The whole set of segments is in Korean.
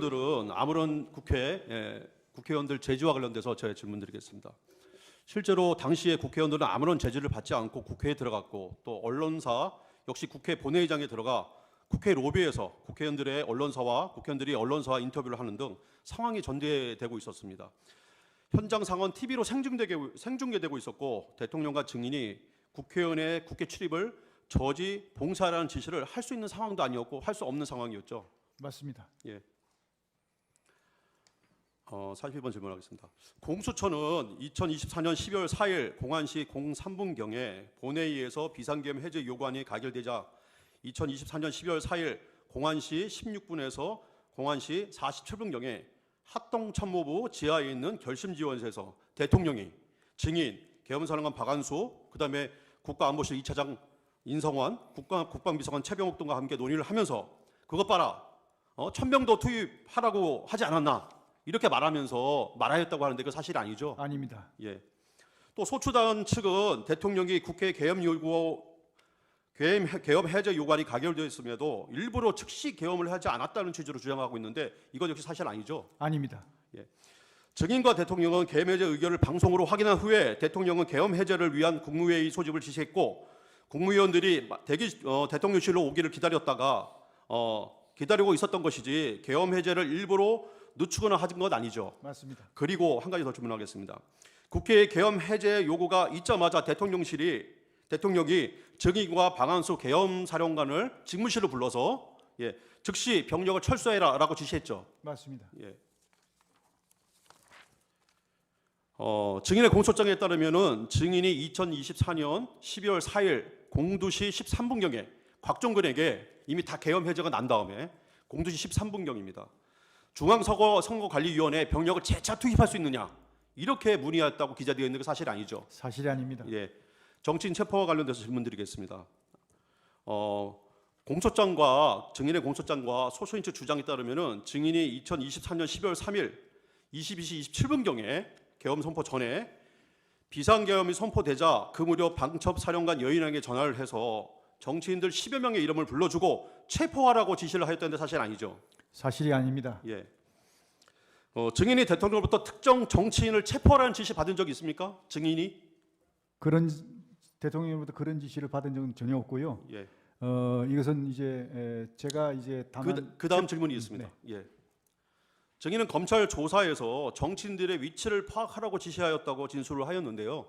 국회의원들은 아무런 국회의원들 제지와 관련돼서 제가 질문드리겠습니다. 실제로 당시에 국회의원들은 아무런 제지를 받지 않고 국회에 들어갔고 또 언론사 역시 국회 본회의장에 들어가 국회 로비에서 국회의원들의 언론사와 국회의원들이 언론사와 인터뷰를 하는 등 상황이 전개되고 있었습니다. 현장 상황은 TV로 생중계되고 있었고 대통령과 증인이 국회의원의 국회 출입을 저지 봉사하라는 지시를 할 수 있는 상황도 아니었고 할 수 없는 상황이었죠. 맞습니다. 예. 42번 질문하겠습니다. 공수처는 2024년 12월 4일 공안시 03분경에 본회의에서 비상계엄 해제 요구안이 가결되자 2024년 12월 4일 공안시 16분에서 공안시 47분경에 합동참모부 지하에 있는 결심지원실에서 대통령이 증인, 계엄사령관 박안수, 그다음에 국가안보실 2차장 인성환, 국방비서관 최병욱 등과 함께 논의를 하면서 그것 봐라, 1000명도 투입하라고 하지 않았나 이렇게 말하면서 말하였다고 하는데 그 사실이 아니죠? 아닙니다. 예. 또 소추단 측은 대통령이 국회 계엄 해제 요구안이 가결되었음에도 일부러 즉시 계엄을 하지 않았다는 취지로 주장하고 있는데 이것 역시 사실 아니죠? 아닙니다. 예. 증인과 대통령은 계엄 해제 의결을 방송으로 확인한 후에 대통령은 계엄 해제를 위한 국무회의 소집을 지시했고 국무위원들이 대통령실로 오기를 기다렸다가 기다리고 있었던 것이지 계엄 해제를 일부러 늦추거나 하는 건 아니죠. 맞습니다. 그리고 한 가지 더 질문하겠습니다. 국회 계엄 해제 요구가 있자마자 대통령이 증인과 박안수 계엄사령관을 직무실로 불러서 즉시 병력을 철수해라라고 지시했죠. 맞습니다. 예. 증인의 공소장에 따르면은 증인이 2024년 12월 4일 02시 13분경에 곽종근에게 이미 다 계엄 해제가 난 다음에 02시 13분경입니다. 중앙선거관리위원회에 병력을 재차 투입할 수 있느냐 이렇게 문의했다고 기재되어 있는 게 사실 아니죠? 사실이 아닙니다. 예, 정치인 체포와 관련돼서 질문드리겠습니다. 공소장과 증인의 공소장과 소수인 측 주장에 따르면은 증인이 2024년 12월 3일 22시 27분경에 계엄 선포 전에 비상계엄이 선포되자 그 무렵 방첩사령관 여인에게 전화를 해서 정치인들 10여 명의 이름을 불러주고 체포하라고 지시를 하였다는데 사실 아니죠? 사실이 아닙니다. 예. 증인이 대통령으로부터 특정 정치인을 체포하라는 지시 받은 적이 있습니까? 증인이? 그런 대통령으로부터 그런 지시를 받은 적은 전혀 없고요. 예. 이것은 이제 제가 이제 그 다음 질문이 있습니다. 네. 예. 증인은 검찰 조사에서 정치인들의 위치를 파악하라고 지시하였다고 진술을 하였는데요.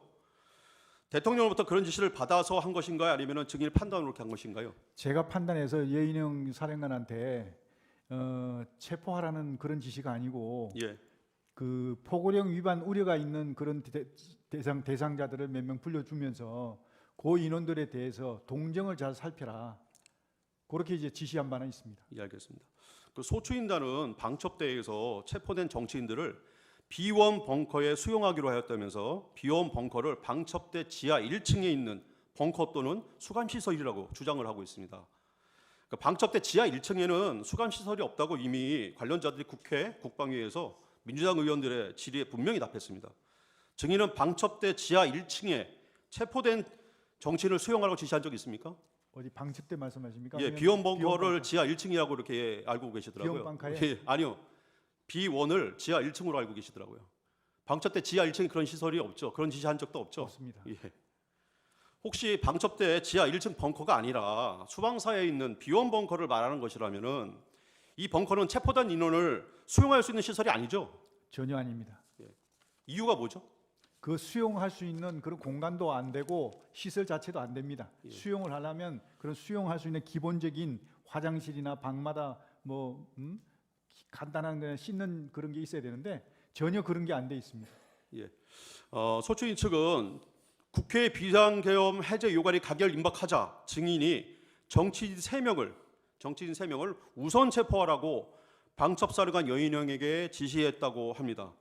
대통령으로부터 그런 지시를 받아서 한 것인가요? 아니면 증인의 판단으로 그렇게 한 것인가요? 제가 판단해서 예인영 사령관한테 체포하라는 그런 지시가 아니고 예. 그 포고령 위반 우려가 있는 그런 대상자들을 몇 명 불러주면서 그 인원들에 대해서 동정을 잘 살펴라. 그렇게 이제 지시한 바는 있습니다. 예, 알겠습니다. 그 소추인단은 방첩대에서 체포된 정치인들을 비원 벙커에 수용하기로 하였다면서 비원 벙커를 방첩대 지하 1층에 있는 벙커 또는 수감시설이라고 주장을 하고 있습니다. 그러니까 방첩대 지하 1층에는 수감시설이 없다고 이미 관련자들이 국회 국방위에서 민주당 의원들의 질의에 분명히 답했습니다. 증인은 방첩대 지하 1층에 체포된 정치인을 수용하라고 지시한 적이 있습니까? 어디 방첩대 말씀하십니까? 예, 비원 벙커를 지하 1층이라고 이렇게 알고 계시더라고요. 비원 벙커에? 예, 아니요. 비원을 지하 1층으로 알고 계시더라고요. 방첩대 지하 1층에 그런 시설이 없죠. 그런 지시한 적도 없죠. 없습니다. 예. 혹시 방첩대 지하 1층 벙커가 아니라 수방사에 있는 비원 벙커를 말하는 것이라면은 이 벙커는 체포된 인원을 수용할 수 있는 시설이 아니죠? 전혀 아닙니다. 이유가 뭐죠? 그 수용할 수 있는 그런 공간도 안 되고 시설 자체도 안 됩니다. 수용을 하려면 그런 수용할 수 있는 기본적인 화장실이나 방마다 간단한 그냥 씻는 그런 게 있어야 되는데 전혀 그런 게 안 돼 있습니다. 예. 소추인 측은 국회 비상계엄 해제 요구안이 가결 임박하자 증인이 정치인 3명을 우선 체포하라고 방첩사령관 여인영에게 지시했다고 합니다.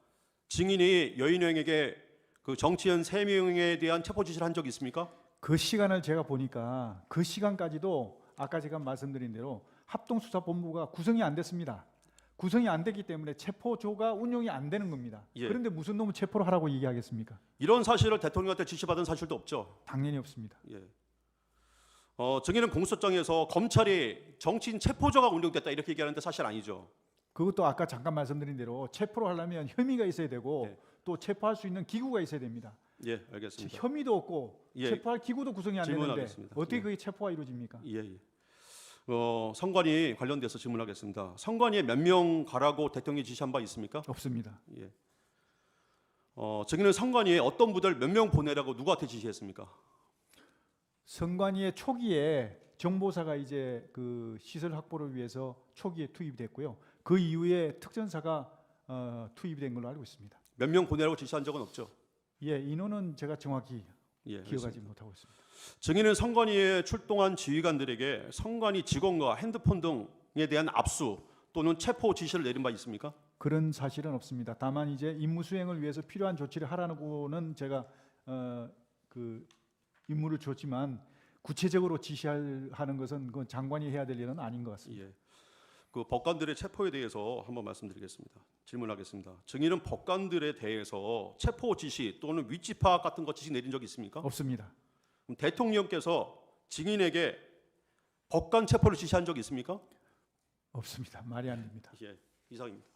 증인이 여인영에게 그 정치인 3명에 대한 체포 지시를 한 적이 있습니까? 그 시간을 제가 보니까 그 시간까지도 아까 제가 말씀드린 대로 합동수사본부가 구성이 안 됐습니다. 구성이 안 됐기 때문에 체포조가 운용이 안 되는 겁니다. 예. 그런데 무슨 놈을 체포를 하라고 얘기하겠습니까? 이런 사실을 대통령한테 지시받은 사실도 없죠. 당연히 없습니다. 예. 증인은 공소장에서 검찰이 정치인 체포조가 운영됐다 이렇게 얘기하는데 사실 아니죠. 그것도 아까 잠깐 말씀드린 대로 체포를 하려면 혐의가 있어야 되고 네. 또 체포할 수 있는 기구가 있어야 됩니다. 예, 알겠습니다. 혐의도 없고 예. 체포할 기구도 구성이 안 되는데 질문하겠습니다. 어떻게 예. 그게 체포가 이루어집니까? 예, 예. 선관위 관련돼서 질문하겠습니다. 선관위에 몇 명 가라고 대통령이 지시한 바 있습니까? 없습니다. 예. 증인은 선관위에 어떤 부대를 몇 명 보내라고 누구한테 지시했습니까? 선관위의 초기에 정보사가 이제 그 시설 확보를 위해서 초기에 투입이 됐고요. 그 이후에 특전사가 투입이 된 걸로 알고 있습니다. 몇 명 보내라고 지시한 적은 없죠. 예, 인원은 제가 정확히 예, 기억하지 알겠습니다. 못하고 있습니다. 증인은 선관위에 출동한 지휘관들에게 선관위 직원과 핸드폰 등에 대한 압수 또는 체포 지시를 내린 바 있습니까? 그런 사실은 없습니다. 다만 이제 임무 수행을 위해서 필요한 조치를 하라고는 제가 그 임무를 줬지만 구체적으로 지시하는 것은 그 장관이 해야 될 일은 아닌 것 같습니다. 예. 그 법관들의 체포에 대해서 한번 말씀드리겠습니다. 질문하겠습니다. 증인은 법관들에 대해서 체포 지시 또는 위치 파악 같은 거 지시 내린 적 있습니까? 없습니다. 그럼 대통령께서 증인에게 법관 체포를 지시한 적 있습니까? 없습니다. 말이 안 됩니다. 예, 이상입니다.